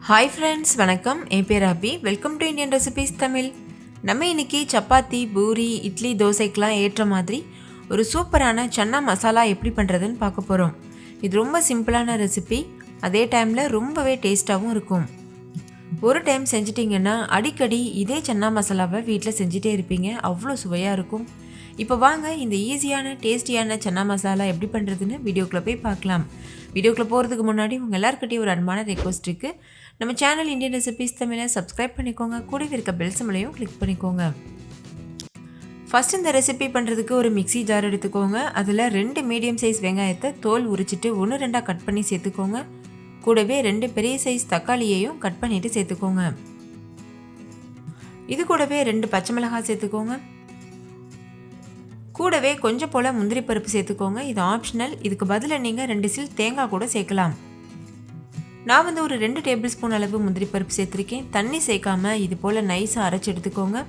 Hi friends, வணக்கம். என் பேர் Abhi. Welcome to Indian recipes Tamil. நம்ம இன்னைக்கு சப்பாத்தி, பூரி, இட்லி, தோசைக்கெலாம் ஏற்ற மாதிரி ஒரு சூப்பரான சன்னா மசாலா எப்படி பண்ணுறதுன்னு பார்க்க போகிறோம். இது ரொம்ப சிம்பிளான ரெசிபி, அதே டைமில் ரொம்பவே டேஸ்ட்டாகவும் இருக்கும். ஒரு டைம் செஞ்சிட்டிங்கன்னா அடிக்கடி இதே சன்னா மசாலாவை வீட்டில் செஞ்சிட்டே இருப்பீங்க. அவ்வளோ சுவையாக இருக்கும். இப்போ வாங்க இந்த ஈஸியான டேஸ்டியான சன்னா மசாலா எப்படி பண்ணுறதுன்னு வீடியோக்குள்ளே போய் பார்க்கலாம். வீடியோக்குள்ளே போகிறதுக்கு முன்னாடி உங்கள் எல்லாருக்கிட்டையும் ஒரு அன்பான ரெக்வஸ்ட் இருக்குது. நம்ம சேனல் இந்தியன் ரெசிபீஸ் தமிழை சப்ஸ்கிரைப் பண்ணிக்கோங்க. கூடவே இருக்க பெல் சிம்பலையும் கிளிக் பண்ணிக்கோங்க. ஃபஸ்ட் இந்த ரெசிபி பண்ணுறதுக்கு ஒரு மிக்சி ஜார் எடுத்துக்கோங்க. அதில் 2 மீடியம் சைஸ் வெங்காயத்தை தோல் உரிச்சிட்டு 1-2 கட் பண்ணி சேர்த்துக்கோங்க. கூடவே 2 பெரிய சைஸ் தக்காளியையும் கட் பண்ணிவிட்டு சேர்த்துக்கோங்க. இது கூடவே 2 பச்சை மிளகாய் சேர்த்துக்கோங்க. கூடவே கொஞ்சம் போல் முந்திரி பருப்பு சேர்த்துக்கோங்க. இது ஆப்ஷனல். இதுக்கு பதிலாக நீங்கள் 2 சில் தேங்காய் கூட சேர்க்கலாம். நான் ஒரு 2 டேபிள் ஸ்பூன் அளவு முந்திரி பருப்பு சேர்த்துருக்கேன். தண்ணி சேர்க்காமல் இது போல் நைஸாக அரைச்சி எடுத்துக்கோங்க.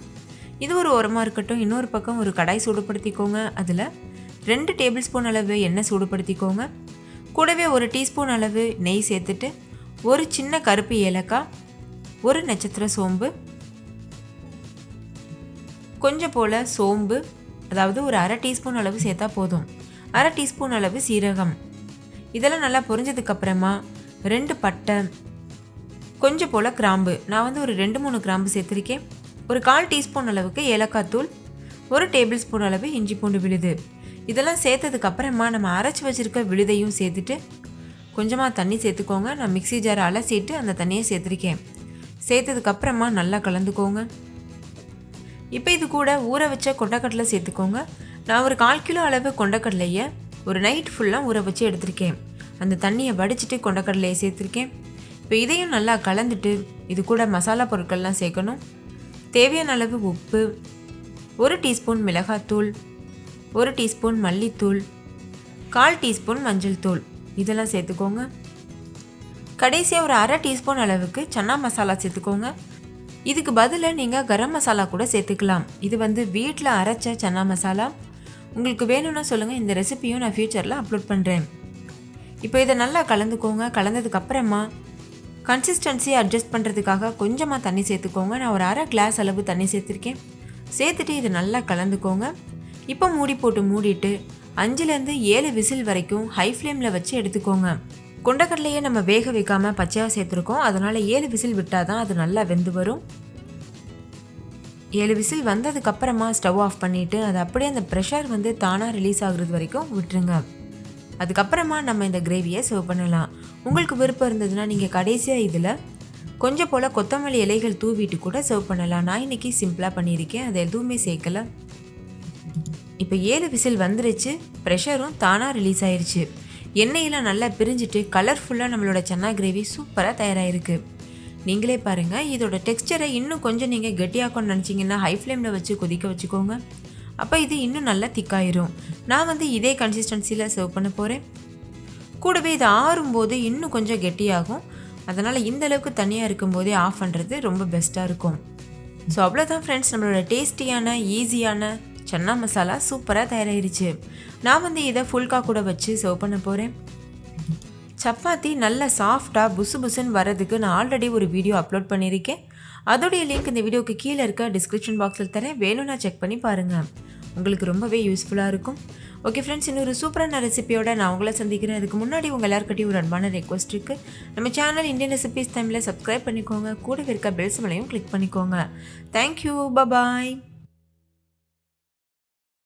இது ஒரு ஓரமாக இருக்கட்டும். இன்னொரு பக்கம் ஒரு கடாய் சூடுபடுத்திக்கோங்க. அதில் 2 டேபிள் ஸ்பூன் அளவு எண்ணெய் சூடுபடுத்திக்கோங்க. கூடவே 1 டீஸ்பூன் அளவு நெய் சேர்த்துட்டு ஒரு சின்ன கருப்பு ஏலக்காய், ஒரு நட்சத்திர சோம்பு, கொஞ்சம் போல் சோம்பு, அதாவது ஒரு 1/2 டீஸ்பூன் அளவு சேர்த்தா போதும். 1/2 டீஸ்பூன் அளவு சீரகம், இதெல்லாம் நல்லா பொரிஞ்சதுக்கப்புறமா 2 பட்டை, கொஞ்சம் போல் கிராம்பு, நான் ஒரு 2-3 கிராம்பு சேர்த்துருக்கேன். ஒரு 1/4 டீஸ்பூன் அளவுக்கு ஏலக்காய் தூள், 1 டேபிள் ஸ்பூன் அளவு இஞ்சி பூண்டு விழுது. இதெல்லாம் சேர்த்ததுக்கப்புறமா நம்ம அரைச்சி வச்சுருக்க விழுதையும் சேர்த்துட்டு கொஞ்சமாக தண்ணி சேர்த்துக்கோங்க. நான் மிக்சி ஜாரை அலசிட்டு அந்த தண்ணியை சேர்த்துருக்கேன். சேர்த்ததுக்கப்புறமா நல்லா கலந்துக்கோங்க. இப்போ இது கூட ஊற வச்ச கொண்டக்கடலை சேர்த்துக்கோங்க. நான் ஒரு 1/4 கிலோ அளவு கொண்டக்கடலையை ஒரு நைட் ஃபுல்லாக ஊற வச்சு எடுத்திருக்கேன். அந்த தண்ணியை வடிச்சிட்டு கொண்டக்கடலையை சேர்த்துருக்கேன். இப்போ இதையும் நல்லா கலந்துட்டு இது கூட மசாலா பொருட்கள்லாம் சேர்க்கணும். தேவையான அளவு உப்பு, 1 டீஸ்பூன் மிளகாத்தூள், 1 டீஸ்பூன் மல்லித்தூள், 1/4 டீஸ்பூன் மஞ்சள் தூள், இதெல்லாம் சேர்த்துக்கோங்க. கடைசியாக ஒரு 1/2 டீஸ்பூன் அளவுக்கு சன்னா மசாலா சேர்த்துக்கோங்க. இதுக்கு பதிலாக நீங்கள் கரம் மசாலா கூட சேர்த்துக்கலாம். இது வீட்டில் அரைச்ச சன்னா மசாலா. உங்களுக்கு வேணும்னா சொல்லுங்கள், இந்த ரெசிபியும் நான் ஃப்யூச்சரில் அப்லோட் பண்ணுறேன். இப்போ இதை நல்லா கலந்துக்கோங்க. கலந்ததுக்கப்புறமா கன்சிஸ்டன்சியை அட்ஜஸ்ட் பண்ணுறதுக்காக கொஞ்சமாக தண்ணி சேர்த்துக்கோங்க. நான் ஒரு 1/2 கிளாஸ் அளவு தண்ணி சேர்த்துருக்கேன். சேர்த்துட்டு இதை நல்லா கலந்துக்கோங்க. இப்போ மூடி போட்டு மூடிட்டு 5-7 விசில் வரைக்கும் ஹை ஃப்ளேமில் வச்சு எடுத்துக்கோங்க. கொண்டக்கடலையே நம்ம வேக வைக்காமல் பச்சையாக சேர்த்துருக்கோம். அதனால் 7 விசில் விட்டால் தான் அது நல்லா வெந்து வரும். 7 விசில் வந்ததுக்கப்புறமா ஸ்டவ் ஆஃப் பண்ணிவிட்டு அது அப்படியே அந்த ப்ரெஷர் தானாக ரிலீஸ் ஆகுறது வரைக்கும் விட்டுருங்க. அதுக்கப்புறமா நம்ம இந்த கிரேவியை சர்வ் பண்ணலாம். உங்களுக்கு விருப்பம் இருந்ததுன்னா நீங்கள் கடைசியாக இதில் கொஞ்சம் போல் கொத்தமல்லி இலைகள் தூவிட்டு கூட சர்வ் பண்ணலாம். நான் இன்றைக்கி சிம்பிளாக பண்ணியிருக்கேன், அதை எதுவுமே சேர்க்கலை. இப்போ 7 விசில் வந்துருச்சு. ப்ரெஷரும் தானாக ரிலீஸ் ஆயிடுச்சு. எண்ணெயெல்லாம் நல்லா பிரிஞ்சுட்டு கலர்ஃபுல்லாக நம்மளோட சன்னா கிரேவி சூப்பராக தயாராகிருக்கு. நீங்களே பாருங்கள். இதோட டெக்ஸ்சரை இன்னும் கொஞ்சம் நீங்கள் கெட்டியாக்கணும்னு நினச்சிங்கன்னா ஹை ஃப்ளேமில் வச்சு கொதிக்க வச்சுக்கோங்க. அப்போ இது இன்னும் நல்லா திக்காயிரும். நான் இதே கன்சிஸ்டன்சியில் சர்வ் பண்ண போகிறேன். கூடவே இது ஆறும்போது இன்னும் கொஞ்சம் கெட்டியாகும். அதனால் இந்த அளவுக்கு தனியாக இருக்கும்போதே ஆஃப் பண்ணுறது ரொம்ப பெஸ்ட்டாக இருக்கும். ஸோ அவ்வளோதான் ஃப்ரெண்ட்ஸ், நம்மளோட டேஸ்டியான ஈஸியான சன்னா மசாலா சூப்பராக தயாராகிருச்சு. நான் இதை ஃபுல்கா கூட வச்சு சர்வ் பண்ண போகிறேன். சப்பாத்தி நல்லா சாஃப்டாக புசு புசுன்னு வரதுக்கு நான் ஆல்ரெடி ஒரு வீடியோ அப்லோட் பண்ணியிருக்கேன். அதோடைய லிங்க் இந்த வீடியோக்கு கீழே இருக்க டிஸ்கிரிப்ஷன் பாக்ஸில் தரேன். வேணும்னா செக் பண்ணி பாருங்கள். உங்களுக்கு ரொம்பவே யூஸ்ஃபுல்லாக இருக்கும். ஓகே ஃப்ரெண்ட்ஸ், இன்னொரு சூப்பரான ரெசிபியோட நான் உங்களை சந்திக்கிறேன். அதுக்கு முன்னாடி உங்கள் எல்லாருக்கிட்டையும் ஒரு அன்பான ரெக்வஸ்ட் இருக்குது. நம்ம சேனல் இந்தியன் ரெசிபீஸ் தமிழில் சப்ஸ்கிரைப் பண்ணிக்கோங்க. கூடவே இருக்க பெல் சிம்பலையும் கிளிக் பண்ணிக்கோங்க. தேங்க்யூ, பாய்.